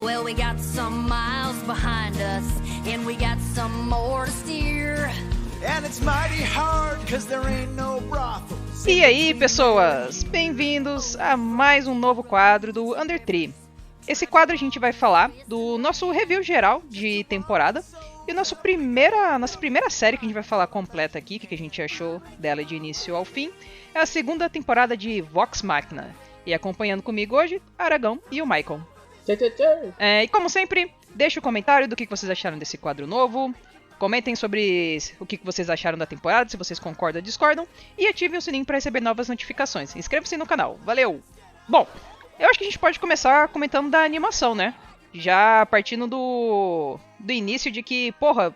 Well, we got some miles behind us, and we got some more to steer. And it's mighty hard, 'cause there ain't no brothels. E aí, pessoas? Bem-vindos a mais um novo quadro do Under Tree. Esse quadro a gente vai falar do nosso review geral de temporada e nossa primeira série que a gente vai falar completa aqui, que a gente achou dela de início ao fim, é a segunda temporada de Vox Machina. E acompanhando comigo hoje, Aragão e o Michael. E como sempre, deixe o comentário do que vocês acharam desse quadro novo. Comentem sobre o que vocês acharam da temporada, se vocês concordam ou discordam. E ativem o sininho para receber novas notificações. Inscreva-se no canal. Valeu! Bom, eu acho que a gente pode começar comentando da animação, né? Já partindo do início de que,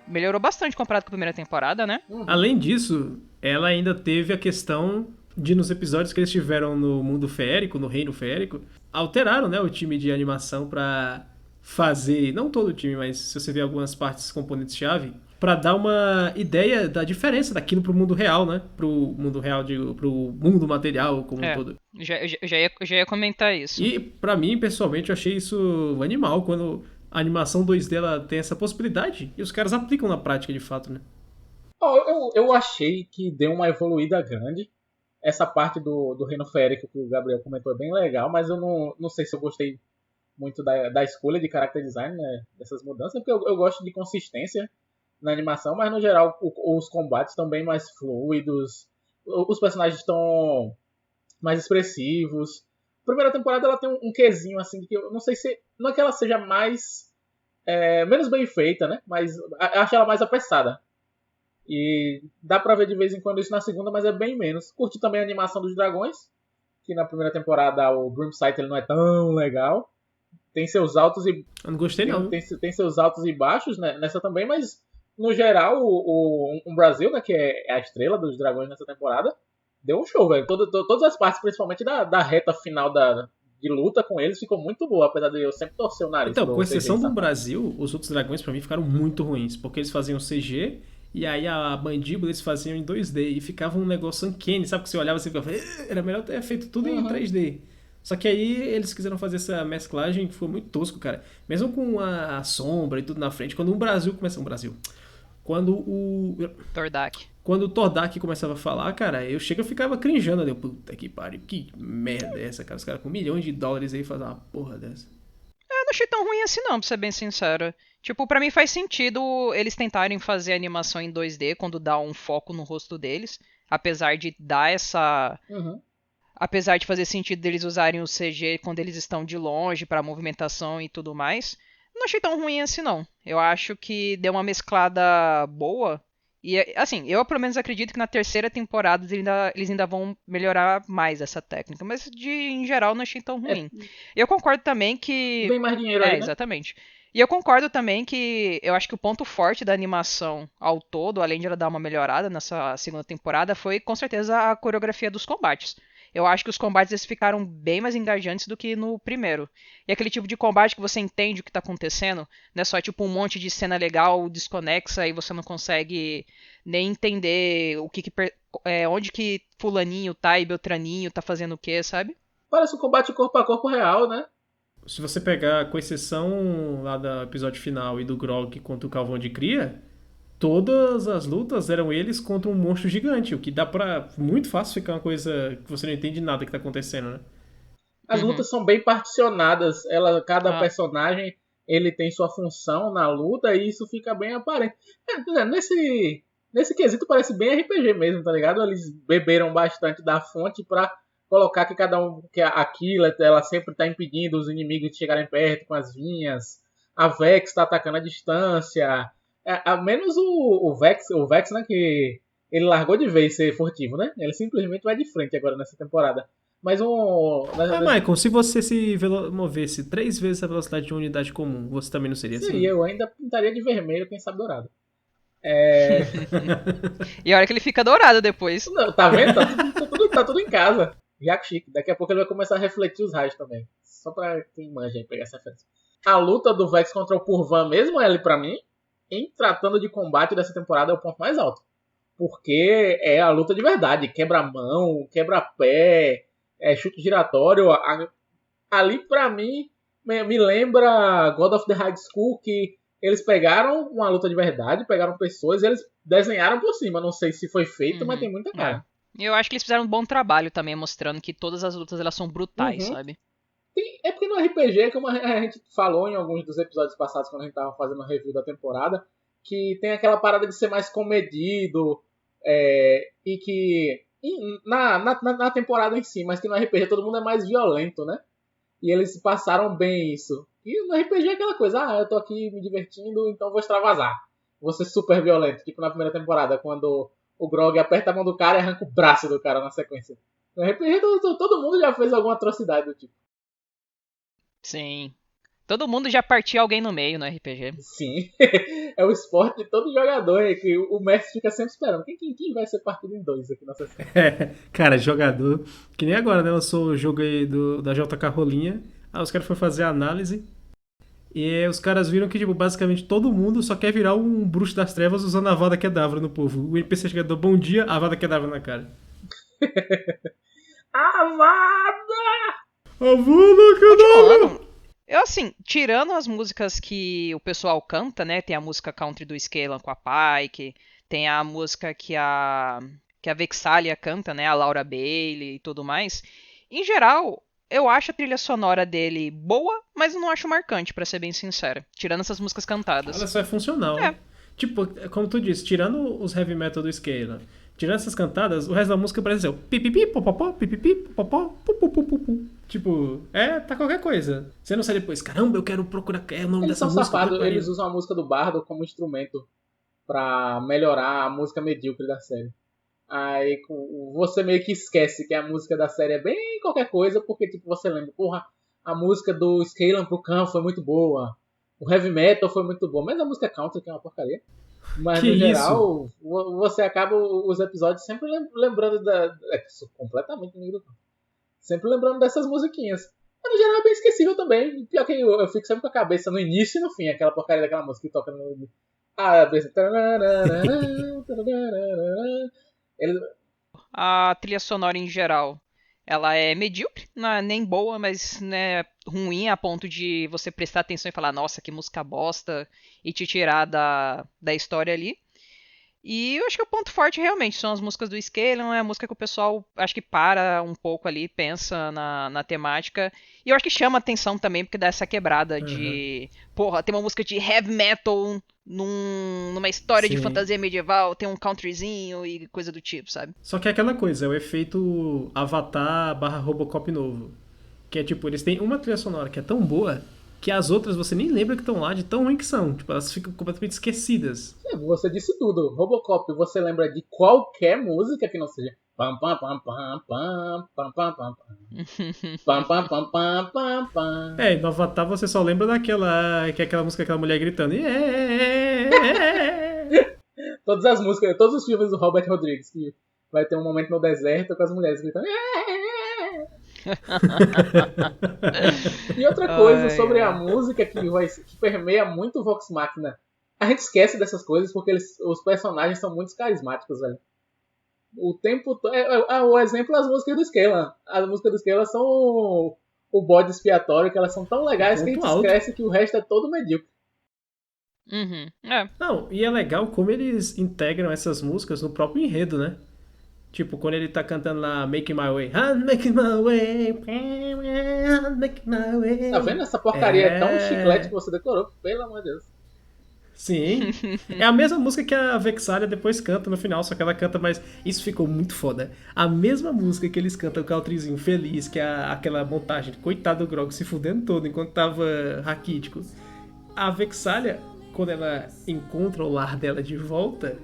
melhorou bastante comparado com a primeira temporada, né? Além disso, ela ainda teve a questão de, nos episódios que eles tiveram no mundo férico, no reino férico, alteraram, né, o time de animação pra fazer, não todo o time, mas se você ver algumas partes, componentes chave, pra dar uma ideia da diferença daquilo pro mundo real, né? Pro mundo real, pro mundo material como um todo. Já ia comentar isso. E pra mim, pessoalmente, eu achei isso animal, quando a animação 2D ela tem essa possibilidade e os caras aplicam na prática de fato, né? Eu achei que deu uma evoluída grande. Essa parte do reino férico que o Gabriel comentou é bem legal, mas eu não sei se eu gostei muito da escolha de character design, né, dessas mudanças, porque eu gosto de consistência na animação, mas no geral os combates estão bem mais fluidos, os personagens estão mais expressivos. A primeira temporada ela tem um quezinho assim, que eu não sei se... Não é que ela seja menos bem feita, né, mas eu acho ela mais apressada. E dá pra ver de vez em quando isso na segunda, mas é bem menos. Curti também a animação dos dragões, que na primeira temporada o Grimsight ele não é tão legal. Tem seus altos e... Eu não gostei não. Tem seus altos e baixos, né, nessa também, mas no geral o Brasil, né, que é a estrela dos dragões nessa temporada, deu um show, velho. Todas as partes, principalmente da reta final de luta com eles, ficou muito boa, apesar de eu sempre torcer o nariz. Então, com exceção do Brasil, os outros dragões pra mim ficaram muito ruins, porque eles faziam CG... E aí a mandíbula eles faziam em 2D e ficava um negócio uncanny, sabe? Que você olhava e você ficava, era melhor ter feito tudo em 3D. Só que aí eles quiseram fazer essa mesclagem que foi muito tosco, cara. Mesmo com a sombra e tudo na frente. Quando Quando o Tordak. Quando o Tordak começava a falar, cara, eu ficava crinjando ali. Puta que pariu, que merda é essa, cara? Os caras com $milhões aí fazem uma porra dessa. Eu não achei tão ruim assim não, pra ser bem sincero. Tipo, pra mim faz sentido eles tentarem fazer animação em 2D quando dá um foco no rosto deles. Apesar de dar essa... Apesar de fazer sentido deles usarem o CG quando eles estão de longe pra movimentação e tudo mais. Não achei tão ruim assim não. Eu acho que deu uma mesclada boa. E assim, eu pelo menos acredito que na terceira temporada eles ainda vão melhorar mais essa técnica. Mas em geral não achei tão ruim. Eu concordo também que... Tem mais dinheiro aí, né? Exatamente. E eu concordo também que eu acho que o ponto forte da animação ao todo, além de ela dar uma melhorada nessa segunda temporada, foi com certeza a coreografia dos combates. Eu acho que os combates eles ficaram bem mais engajantes do que no primeiro. E aquele tipo de combate que você entende o que está acontecendo, não é só tipo um monte de cena legal desconexa e você não consegue nem entender onde que fulaninho tá e Beltraninho tá fazendo o que, sabe? Parece um combate corpo a corpo real, né? Se você pegar, com exceção lá do episódio final e do Grog contra o Calvão de Cria, todas as lutas eram eles contra um monstro gigante, o que dá pra muito fácil ficar uma coisa que você não entende nada que tá acontecendo, né? As lutas são bem particionadas, cada personagem ele tem sua função na luta e isso fica bem aparente. Nesse quesito parece bem RPG mesmo, tá ligado? Eles beberam bastante da fonte pra colocar que a Killa, ela sempre tá impedindo os inimigos de chegarem perto com as vinhas. A Vex tá atacando à distância. Menos o Vex, né, que ele largou de vez ser furtivo, né? Ele simplesmente vai de frente agora nessa temporada. Mas Michael, se você se movesse 3 vezes a velocidade de uma unidade comum, você também não seria assim? Eu ainda pintaria de vermelho, quem sabe dourado. E a hora que ele fica dourado depois. Não, tá vendo? Tá tudo em casa. Já chique. Daqui a pouco ele vai começar a refletir os raios também. Só pra quem manja aí pegar essa referência. A luta do Vex contra o Purvan mesmo, ele pra mim, em tratando de combate dessa temporada, é o ponto mais alto. Porque é a luta de verdade. Quebra-mão, quebra-pé, chute giratório. Ali pra mim Me lembra God of the High School, que eles pegaram uma luta de verdade, pegaram pessoas e eles desenharam por cima. Não sei se foi feito, mas tem muita cara. E eu acho que eles fizeram um bom trabalho também, mostrando que todas as lutas elas são brutais, sabe? É porque no RPG, como a gente falou em alguns dos episódios passados, quando a gente tava fazendo a review da temporada, que tem aquela parada de ser mais comedido, e que na temporada em si, mas que no RPG todo mundo é mais violento, né? E eles passaram bem isso. E no RPG é aquela coisa, eu tô aqui me divertindo, então vou extravasar. Vou ser super violento, tipo na primeira temporada, quando o Grog aperta a mão do cara e arranca o braço do cara na sequência. No RPG todo mundo já fez alguma atrocidade do tipo. Sim. Todo mundo já partiu alguém no meio no RPG. Sim. É o esporte de todo jogador, que o mestre fica sempre esperando. Quem vai ser partido em 2 aqui nessa série? Cara, jogador. Que nem agora, né? Lançou o jogo aí da JK Rolinha. Os caras foram fazer a análise. E os caras viram que, tipo, basicamente todo mundo só quer virar um bruxo das trevas usando a Avada Kedavra no povo. O NPC chega do bom dia, a Avada Kedavra na cara. Avada! Avada Kedavra! Eu, assim, tirando as músicas que o pessoal canta, né? Tem a música country do Scalan com a Pike, tem a música que a Vexalia canta, né? A Laura Bailey e tudo mais. Em geral, eu acho a trilha sonora dele boa, mas eu não acho marcante, pra ser bem sincera. Tirando essas músicas cantadas. Ela só é funcional. Tipo, como tu disse, tirando os heavy metal do Scalan, tirando essas cantadas, o resto da música parece ser pipipi, popopó, pipipi, popopó, pupupupupu. Tipo, tá qualquer coisa. Você não sai depois, caramba, eu quero procurar o nome eles dessa são música. Safados, eles usam a música do Bardo como instrumento pra melhorar a música medíocre da série. Aí você meio que esquece que a música da série é bem qualquer coisa, porque tipo, você lembra, porra, a música do Scalan pro Khan foi muito boa, o heavy metal foi muito bom, mas a música country que é uma porcaria. Mas que no geral, você acaba os episódios sempre lembrando completamente amigo do sempre lembrando dessas musiquinhas. Mas no geral é bem esquecível também. Pior que eu fico sempre com a cabeça no início e no fim, aquela porcaria daquela música que toca no. A trilha sonora em geral, ela é medíocre, não é nem boa, mas né, ruim a ponto de você prestar atenção e falar, nossa, que música bosta, e te tirar da história ali. E eu acho que o ponto forte realmente são as músicas do Scalan, é a música que o pessoal acho que para um pouco ali, pensa na temática. E eu acho que chama atenção também, porque dá essa quebrada de... Porra, tem uma música de heavy metal numa história de fantasia medieval, tem um countryzinho e coisa do tipo, sabe? Só que é aquela coisa, é o efeito Avatar / Robocop novo. Que é tipo, eles têm uma trilha sonora que é tão boa que as outras você nem lembra que estão lá de tão ruim que são. Tipo, elas ficam completamente esquecidas. Você disse tudo. Robocop, você lembra de qualquer música que não seja... Pam, pam, pam, pam, pam, pam, pam, pam, pam, pam, pam, pam, pam, pam. E no Avatar você só lembra daquela... Que é aquela música, aquela mulher gritando. Todas as músicas, todos os filmes do Robert Rodrigues, que vai ter um momento no deserto com as mulheres gritando... E outra coisa sobre a música que permeia muito o Vox Machina, a gente esquece dessas coisas porque os personagens são muito carismáticos, velho. O tempo o exemplo das músicas do Scalan. As músicas do Scalan são o bode expiatório, que elas são tão legais que a gente esquece que o resto é todo medíocre. Não, e é legal como eles integram essas músicas no próprio enredo, né? Tipo, quando ele tá cantando lá Making My Way. I'm making my way. I'm making my way. Tá vendo? Essa porcaria é tão chiclete que você decorou, pelo amor de Deus. Sim. É a mesma música que a Vexalia depois canta no final, só que ela canta mais... Isso ficou muito foda. A mesma música que eles cantam, o countryzinho feliz, que é aquela montagem, coitado do Grog se fudendo todo enquanto tava raquítico. A Vexalia, quando ela encontra o lar dela de volta...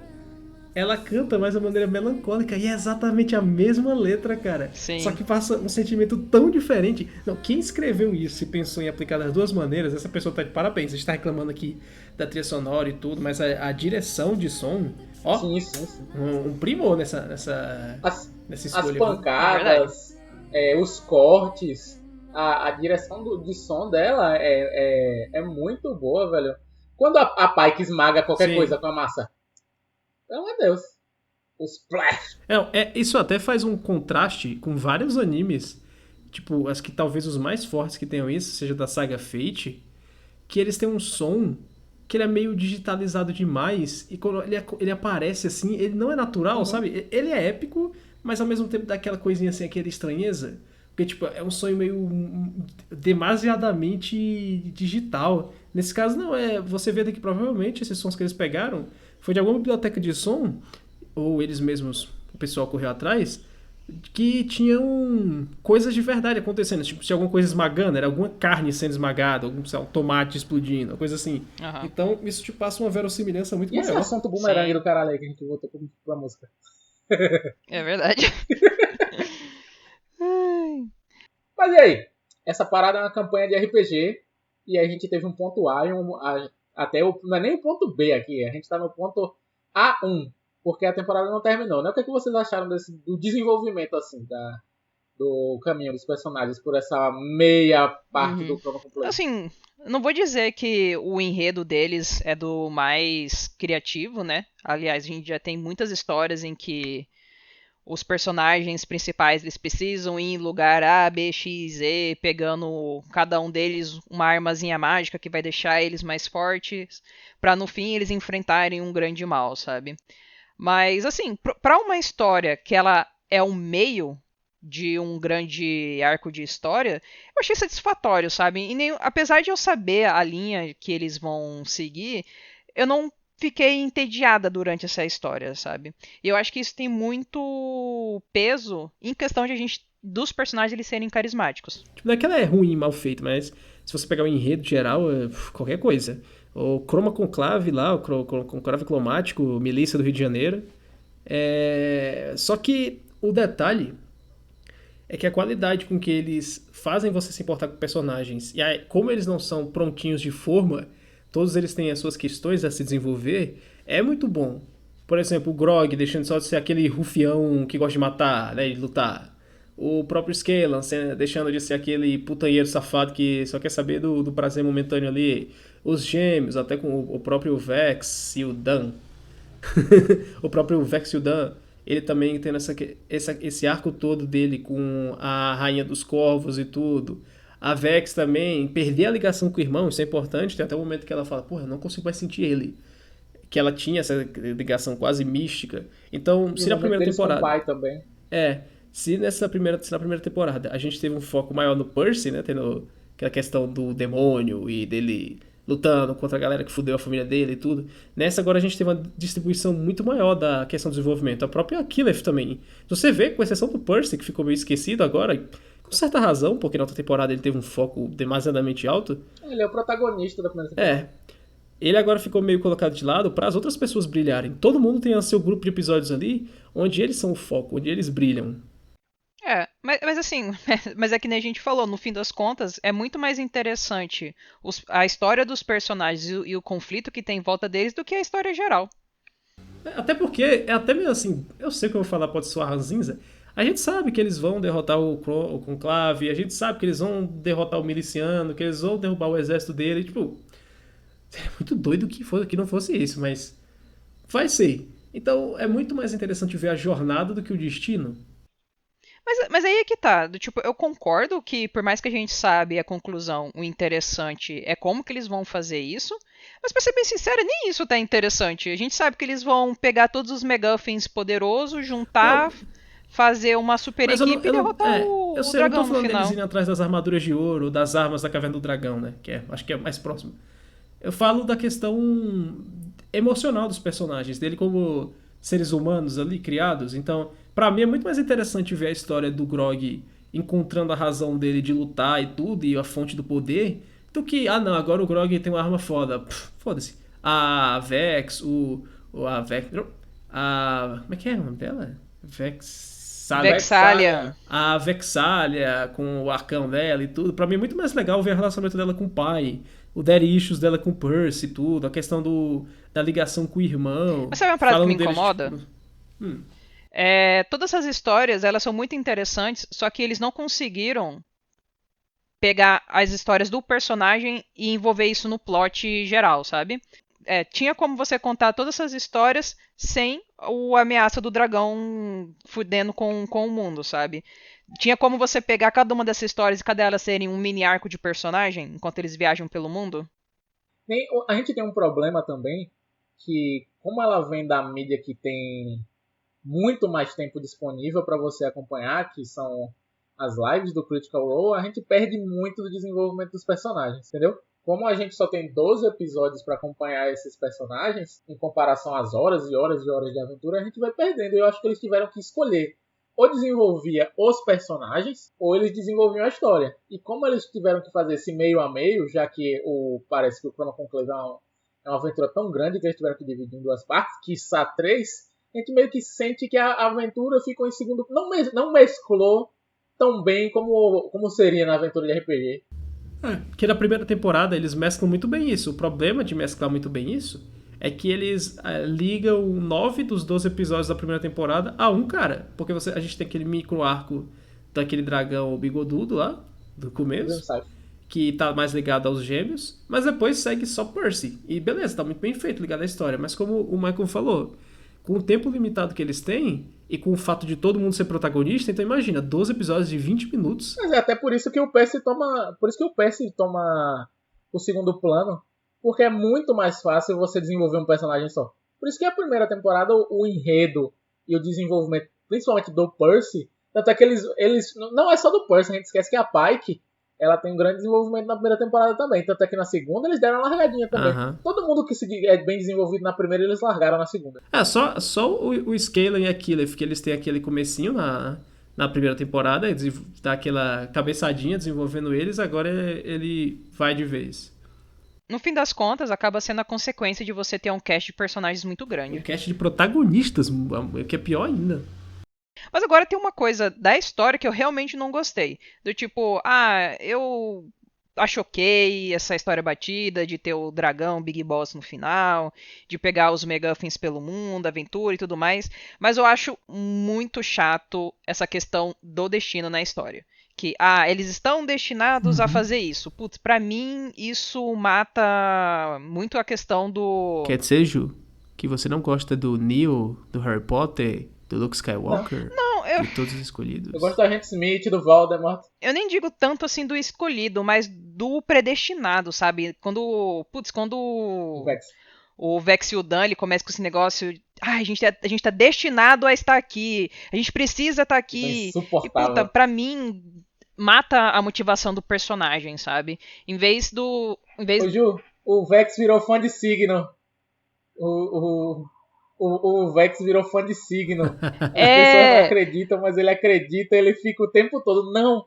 Ela canta mais de maneira melancólica e é exatamente a mesma letra, cara. Sim. Só que passa um sentimento tão diferente. Não, quem escreveu isso e pensou em aplicar das duas maneiras, essa pessoa tá de parabéns. A gente tá reclamando aqui da trilha sonora e tudo, mas a direção de som, ó, sim. Um primor nessa escolha. As pancadas, os cortes, a direção de som dela é muito boa, velho. Quando a Pike esmaga qualquer coisa com a massa... Pelo amor de Deus. Os splash. Isso até faz um contraste com vários animes tipo, as que talvez os mais fortes que tenham isso, seja da saga Fate, que eles têm um som que ele é meio digitalizado demais, e quando ele aparece assim, ele não é natural, sabe? Ele é épico, mas ao mesmo tempo dá aquela coisinha assim, aquela estranheza. Porque, tipo, é um sonho meio demasiadamente digital. Nesse caso, não, você vê que provavelmente esses sons que eles pegaram foi de alguma biblioteca de som, ou eles mesmos, o pessoal correu atrás, que tinham coisas de verdade acontecendo. Tipo, se alguma coisa esmagando, era alguma carne sendo esmagada, algum, sei lá, um tomate explodindo, uma coisa assim. Aham. Então, isso te passa uma verossimilhança muito E esse maior. assunto bumerangue do caralho aí que a gente voltou pra música? É verdade. Mas e aí? Essa parada é uma campanha de RPG e a gente teve um ponto A e não é nem o ponto B aqui, a gente tá no ponto A1, porque a temporada não terminou, né? O que vocês acharam do desenvolvimento, assim, do caminho dos personagens por essa meia parte do Chrono Complete? Assim, não vou dizer que o enredo deles é do mais criativo, né? Aliás, a gente já tem muitas histórias em que os personagens principais eles precisam ir em lugar A, B, X, Z, pegando cada um deles uma armazinha mágica que vai deixar eles mais fortes, pra no fim eles enfrentarem um grande mal, sabe? Mas assim, pra uma história que ela é um meio de um grande arco de história, eu achei satisfatório, sabe? Apesar de eu saber a linha que eles vão seguir, eu não fiquei entediada durante essa história, sabe? E eu acho que isso tem muito peso em questão de dos personagens eles serem carismáticos. Tipo, não é que ela é ruim, mal feita, mas se você pegar o enredo geral, é qualquer coisa. O Chroma Conclave lá, o Conclave Cromático, Milícia do Rio de Janeiro. Só que o detalhe é que a qualidade com que eles fazem você se importar com personagens, e aí, como eles não são prontinhos de forma, todos eles têm as suas questões a se desenvolver, é muito bom. Por exemplo, o Grog deixando só de ser aquele rufião que gosta de matar, né, de lutar. O próprio Scalan deixando de ser aquele putanheiro safado que só quer saber do prazer momentâneo ali. Os gêmeos, até com o próprio Vex e o Dan. O próprio Vex e o Dan, ele também tendo esse arco todo dele com a Rainha dos Corvos e tudo. A Vex também perder a ligação com o irmão, isso é importante. Tem até o momento que ela fala, porra, eu não consigo mais sentir ele. Que ela tinha essa ligação quase mística. Então, se na primeira temporada... Com o pai também. Se na primeira temporada a gente teve um foco maior no Percy, né? Tendo aquela questão do demônio e dele lutando contra a galera que fudeu a família dele e tudo. Nessa agora a gente teve uma distribuição muito maior da questão do desenvolvimento. A própria Killeth também. Você vê, com exceção do Percy, que ficou meio esquecido agora, com certa razão, porque na outra temporada ele teve um foco demasiadamente alto. Ele é o protagonista da primeira temporada. Ele agora ficou meio colocado de lado para as outras pessoas brilharem. Todo mundo tem o seu grupo de episódios ali, onde eles são o foco, onde eles brilham. Mas assim, mas é que nem a gente falou, no fim das contas, é muito mais interessante a história dos personagens e o conflito que tem em volta deles do que a história geral. Até porque, é até mesmo assim, eu sei que eu vou falar, pode soar ranzinza, a gente sabe que eles vão derrotar o Conclave, a gente sabe que eles vão derrotar o Miliciano, que eles vão derrubar o exército dele, tipo... Seria muito doido que não fosse isso, mas... Vai ser. Então, é muito mais interessante ver a jornada do que o destino. Mas aí é que tá, tipo, eu concordo que por mais que a gente sabe a conclusão, o interessante é como que eles vão fazer isso, mas pra ser bem sincero, nem isso tá interessante. A gente sabe que eles vão pegar todos os MacGuffins poderosos, juntar, fazer uma super equipe e derrotar o dragão no final. Eu sei, eu não tô falando deles irem atrás das armaduras de ouro, das armas da Caverna do Dragão, né, acho que é mais próximo. Eu falo da questão emocional dos personagens, dele como seres humanos ali, criados. Então, pra mim é muito mais interessante ver a história do Grog encontrando a razão dele de lutar e tudo, e a fonte do poder, do que, não, agora o Grog tem uma arma foda. Foda-se. A Vex, a Vex... como é que é o nome dela? Vexalia. A Vexalia, com o arcão dela e tudo. Pra mim é muito mais legal ver o relacionamento dela com o pai, o daddy issues dela com o Percy e tudo, a questão da ligação com o irmão. Mas sabe uma parada que me incomoda? Tipo... Todas essas histórias, elas são muito interessantes, só que eles não conseguiram pegar as histórias do personagem e envolver isso no plot geral, sabe? Tinha como você contar todas essas histórias sem a ameaça do dragão fudendo com o mundo, sabe? Tinha como você pegar cada uma dessas histórias e cada elas serem um mini arco de personagem enquanto eles viajam pelo mundo? A gente tem um problema também, que como ela vem da mídia que tem muito mais tempo disponível para você acompanhar, que são as lives do Critical Role, a gente perde muito do desenvolvimento dos personagens, entendeu? Como a gente só tem 12 episódios para acompanhar esses personagens, em comparação às horas e horas e horas de aventura, a gente vai perdendo. Eu acho que eles tiveram que escolher: ou desenvolvia os personagens, ou eles desenvolviam a história. E como eles tiveram que fazer esse meio a meio, já que parece que o Chrono Conclave é uma aventura tão grande que eles tiveram que dividir em duas partes, quiçá três, a gente meio que sente que a aventura ficou em segundo... Não mesclou tão bem como seria na aventura de RPG. Porque na primeira temporada eles mesclam muito bem isso. O problema de mesclar muito bem isso é que eles ligam 9 dos 12 episódios da primeira temporada a um cara. Porque a gente tem aquele micro arco daquele dragão bigodudo lá, do começo, que tá mais ligado aos gêmeos, mas depois segue só Percy. E beleza, tá muito bem feito, ligado à história. Mas como o Michael falou, com o tempo limitado que eles têm, e com o fato de todo mundo ser protagonista, então imagina, 12 episódios de 20 minutos. Mas é até por isso que o Percy toma... Por isso que o Percy toma o segundo plano, porque é muito mais fácil você desenvolver um personagem só. Por isso que a primeira temporada, o enredo e o desenvolvimento, principalmente do Percy, tanto é que eles não é só do Percy, a gente esquece que a Pike, ela tem um grande desenvolvimento na primeira temporada também. Tanto é que na segunda eles deram uma largadinha também. Todo mundo que é bem desenvolvido na primeira, eles largaram na segunda. Só o Scalen e a Killef, que eles têm aquele comecinho na primeira temporada, dá aquela cabeçadinha desenvolvendo eles, agora ele vai de vez. No fim das contas, acaba sendo a consequência de você ter um cast de personagens muito grande. Um cast de protagonistas, que é pior ainda. Mas agora tem uma coisa da história que eu realmente não gostei. Do tipo, eu acho ok essa história batida de ter o dragão Big Boss no final, de pegar os MacGuffins pelo mundo, aventura e tudo mais, mas eu acho muito chato essa questão do destino na história. Que, eles estão destinados a fazer isso. Putz, pra mim, isso mata muito a questão do... Quer dizer, Ju, que você não gosta do Neo, do Harry Potter, do Luke Skywalker? Não, de todos os escolhidos? Eu gosto do Agente Smith, do Voldemort. Eu nem digo tanto assim do escolhido, mas do predestinado, sabe? Quando o Vex e o Dan, ele começa com esse negócio... a gente tá destinado a estar aqui. A gente precisa estar aqui. Insuportável. E, puta, pra mim, mata a motivação do personagem, sabe? Em vez do... Ô, Ju, o Vex virou fã de signo. O Vex virou fã de signo. As pessoas não acreditam, mas ele acredita, ele fica o tempo todo. Não!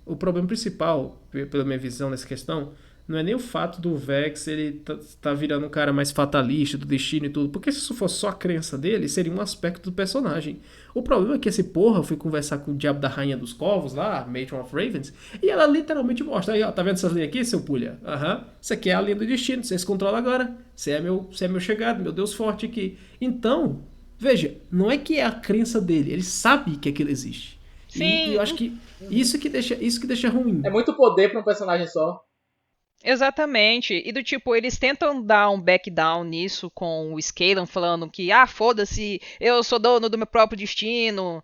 O problema principal, pela minha visão nessa questão, não é nem o fato do Vex ele tá virando um cara mais fatalista do destino e tudo, porque se isso fosse só a crença dele, seria um aspecto do personagem. O problema é que esse porra foi conversar com o diabo da Rainha dos Corvos lá, Matron of Ravens, e ela literalmente mostra, aí ó, tá vendo essas linhas aqui, seu pulha? Isso aqui é a linha do destino, você se controla agora, você é meu chegado, meu Deus forte aqui. Então, veja, não é que é a crença dele, ele sabe que aquilo existe. Sim. E eu acho que isso que deixa ruim. É muito poder pra um personagem só. Exatamente. E do tipo, eles tentam dar um back down nisso com o Scalan falando que, foda-se, eu sou dono do meu próprio destino,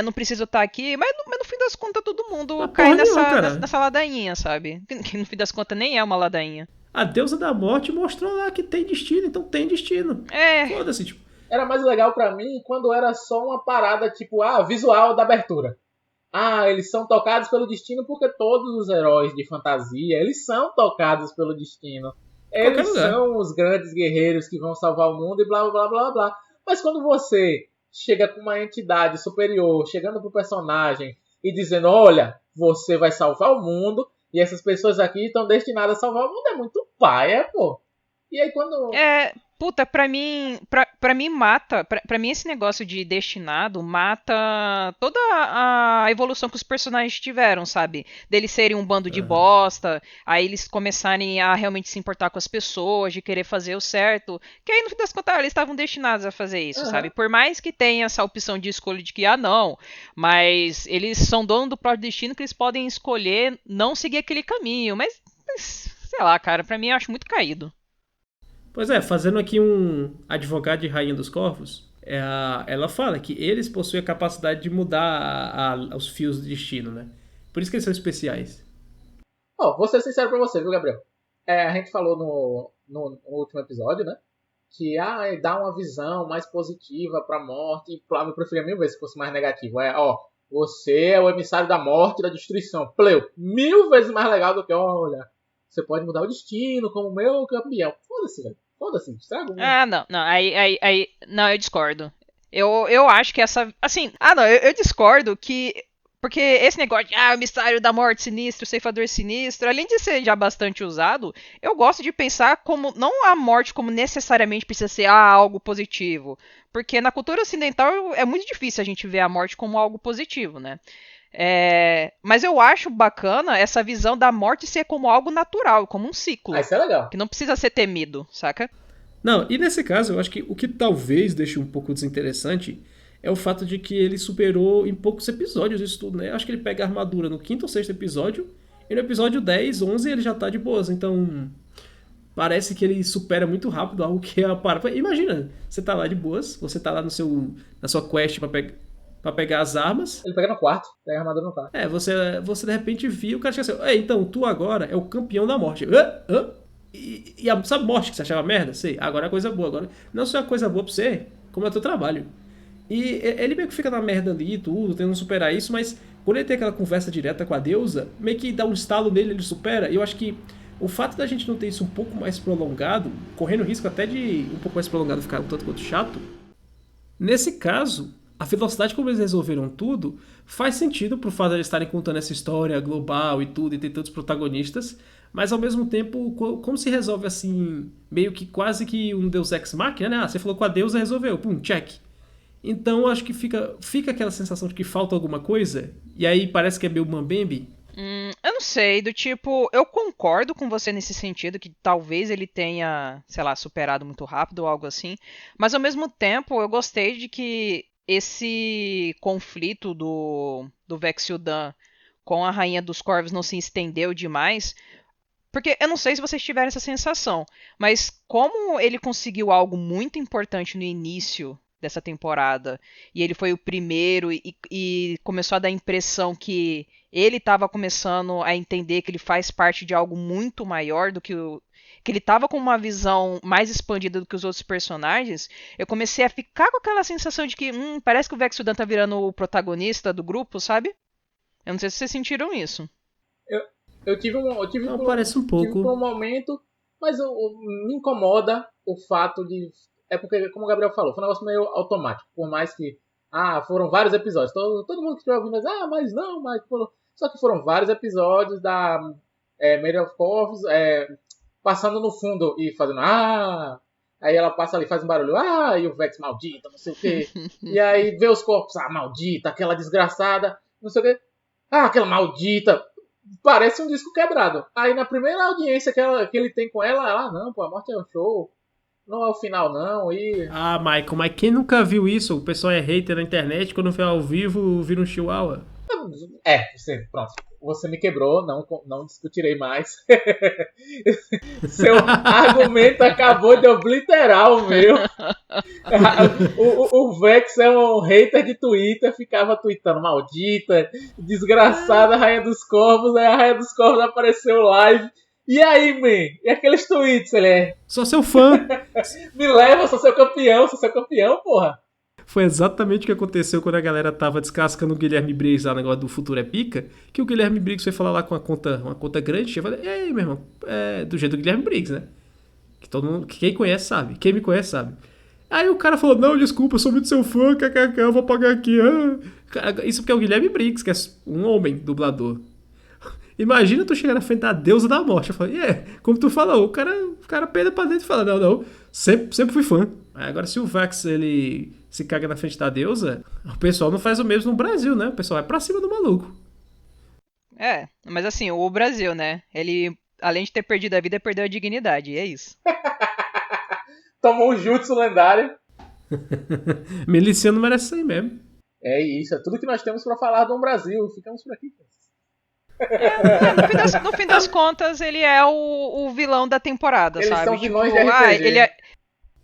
não preciso estar aqui, mas no fim das contas todo mundo cai nessa ladainha, sabe? Que no fim das contas nem é uma ladainha. A deusa da morte mostrou lá que tem destino, então tem destino. Foda-se, tipo. Era mais legal pra mim quando era só uma parada, tipo, visual da abertura. Eles são tocados pelo destino porque todos os heróis de fantasia, eles são tocados pelo destino. Eles são os grandes guerreiros que vão salvar o mundo e blá, blá, blá, blá. Mas quando você chega com uma entidade superior, chegando pro personagem e dizendo, olha, você vai salvar o mundo e essas pessoas aqui estão destinadas a salvar o mundo, é muito paia, pô. E aí quando... Puta, pra mim mata, pra mim esse negócio de destinado mata toda a evolução que os personagens tiveram, sabe? Deles serem um bando de bosta, aí eles começarem a realmente se importar com as pessoas, de querer fazer o certo, que aí no fim das contas eles estavam destinados a fazer isso, sabe? Por mais que tenha essa opção de escolha de que, não, mas eles são dono do próprio destino que eles podem escolher não seguir aquele caminho, mas sei lá, cara, pra mim eu acho muito caído. Pois é, fazendo aqui um advogado de Rainha dos Corvos, ela fala que eles possuem a capacidade de mudar os fios do destino, né? Por isso que eles são especiais. Vou ser sincero pra você, viu, Gabriel? A gente falou no último episódio, né? Que dá uma visão mais positiva pra morte. E Flávio preferia 1000 vezes que fosse mais negativo. Você é o emissário da morte e da destruição. Pleu, 1000 vezes mais legal do que, olha, você pode mudar o destino como meu campeão. Foda-se, velho. Foda-se, estraga o mundo. Não, não, eu discordo. Eu acho que essa, assim, eu discordo que, porque esse negócio de, o emissário da morte sinistro, o ceifador sinistro, além de ser já bastante usado, eu gosto de pensar como, não a morte como necessariamente precisa ser algo positivo, porque na cultura ocidental é muito difícil a gente ver a morte como algo positivo, né? Mas eu acho bacana essa visão da morte ser como algo natural, como um ciclo. Isso é legal. Que não precisa ser temido, saca? Não, e nesse caso, eu acho que o que talvez deixe um pouco desinteressante é o fato de que ele superou em poucos episódios isso tudo, né? Eu acho que ele pega a armadura no 5º ou 6º episódio, e no episódio 10, 11 ele já tá de boas, então parece que ele supera muito rápido algo que é a parada. Imagina, você tá lá de boas, você tá lá na sua quest pra pegar as armas. Ele pega no quarto, pega a armadura no quarto. Você de repente viu, o cara chega assim, então, tu agora é o campeão da morte. Sabe morte que você achava merda? Sei, agora é coisa boa. Agora, não só é coisa boa pra você, como é teu trabalho. E ele meio que fica na merda ali e tudo, tentando superar isso, mas quando ele tem aquela conversa direta com a deusa, meio que dá um estalo nele, ele supera. E eu acho que o fato da gente não ter isso um pouco mais prolongado, correndo risco até de um pouco mais prolongado ficar um tanto quanto chato, nesse caso, a velocidade como eles resolveram tudo faz sentido pro fato de eles estarem contando essa história global e tudo, e ter tantos protagonistas, mas ao mesmo tempo, como se resolve assim, meio que quase que um Deus Ex Machina, né? Você falou com a deusa, resolveu, pum, check. Então acho que fica aquela sensação de que falta alguma coisa, e aí parece que é meio mambembe. Eu não sei, do tipo, eu concordo com você nesse sentido, que talvez ele tenha, sei lá, superado muito rápido ou algo assim, mas ao mesmo tempo eu gostei de que esse conflito do Vex-Yudan com a Rainha dos Corvos não se estendeu demais, porque eu não sei se vocês tiveram essa sensação, mas como ele conseguiu algo muito importante no início dessa temporada, e ele foi o primeiro e começou a dar a impressão que ele estava começando a entender que ele faz parte de algo muito maior do que que ele estava com uma visão mais expandida do que os outros personagens, eu comecei a ficar com aquela sensação de que parece que o Vex-Yudan tá virando o protagonista do grupo, sabe? Eu não sei se vocês sentiram isso. Eu tive parece um pouco. Tive por um momento, mas me incomoda o fato de... É porque, como o Gabriel falou, foi um negócio meio automático. Por mais que... foram vários episódios. Todo mundo que estiver ouvindo diz, mas não, mas... Só que foram vários episódios da Mary of Corvus passando no fundo e fazendo... Aí ela passa ali, faz um barulho. E o Vex maldita, não sei o quê. E aí vê os corpos. Maldita, aquela desgraçada. Não sei o quê. Aquela maldita. Parece um disco quebrado. Aí na primeira audiência que ele tem com ela, não, pô, a morte é um show. Não é o final, não. Michael, mas quem nunca viu isso? O pessoal é hater na internet, quando vê ao vivo, vira um chihuahua. Pronto. Você me quebrou, não discutirei mais. Seu argumento acabou de obliterar o meu. O Vex é um hater de Twitter, ficava tweetando maldita, desgraçada, Rainha dos Corvos. Aí a Rainha dos Corvos apareceu live. E aí, man? E aqueles tweets, Sou seu fã. Me leva, sou seu campeão, porra. Foi exatamente o que aconteceu quando a galera tava descascando o Guilherme Briggs lá no negócio do Futuro é Pica, que o Guilherme Briggs foi falar lá com uma conta grande, eu falei, e aí, meu irmão, do jeito do Guilherme Briggs, né? Que todo mundo, quem conhece sabe, quem me conhece sabe. Aí o cara falou, não, desculpa, eu sou muito seu fã, kkk, eu vou pagar aqui. Isso porque é o Guilherme Briggs, que é um homem dublador. Imagina tu chegar na frente da deusa da morte. Eu falei, como tu falou, o cara peida pra dentro e fala, não, sempre fui fã. Aí agora se o Vex, ele se caga na frente da deusa, o pessoal não faz o mesmo no Brasil, né? O pessoal vai pra cima do maluco. Mas assim, o Brasil, né? Ele, além de ter perdido a vida, perdeu a dignidade, e é isso. Tomou um jutsu lendário. Miliciano merece isso aí mesmo. É isso, é tudo que nós temos pra falar do Brasil. Ficamos por aqui. No fim das contas, ele é o vilão da temporada, Eles sabe? São vilões de RPG. Ele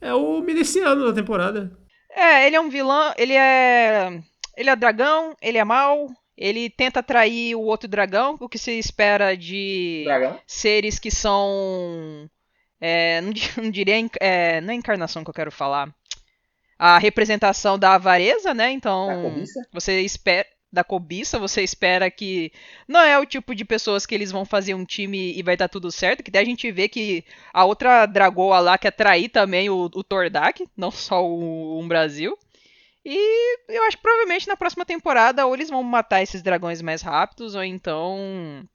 é o miliciano da temporada. Ele é um vilão, ele é dragão, ele é mau, ele tenta atrair o outro dragão, o que se espera de Dragão? seres que são, não diria, não é encarnação que eu quero falar, a representação da avareza, né? Então, Da cobiça? você espera da cobiça, você espera que não é o tipo de pessoas que eles vão fazer um time e vai dar tudo certo, que daí a gente vê que a outra dragoa lá quer trair também o Tordak, não só o Brasil. E eu acho que provavelmente na próxima temporada ou eles vão matar esses dragões mais rápidos, ou então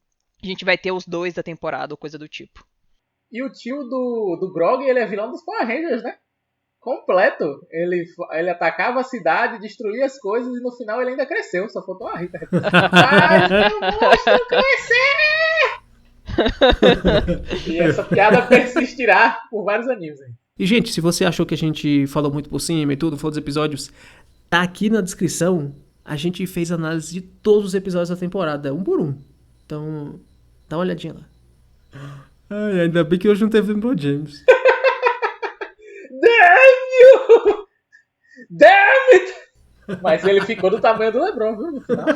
a gente vai ter os dois da temporada, ou coisa do tipo. E o tio do Grog, ele é vilão dos Power Rangers, né? Completo. Ele atacava a cidade, destruía as coisas e no final ele ainda cresceu. Só faltou a Rita. Faz meu monstro crescer! E essa piada persistirá por vários animes. Hein? E, gente, se você achou que a gente falou muito por cima e tudo, falou dos episódios, tá aqui na descrição. A gente fez análise de todos os episódios da temporada, um por um. Então, dá uma olhadinha lá. Ai, ainda bem que hoje não teve LeBron James. Damn you! Damn it! Mas ele ficou do tamanho do LeBron, viu? No final.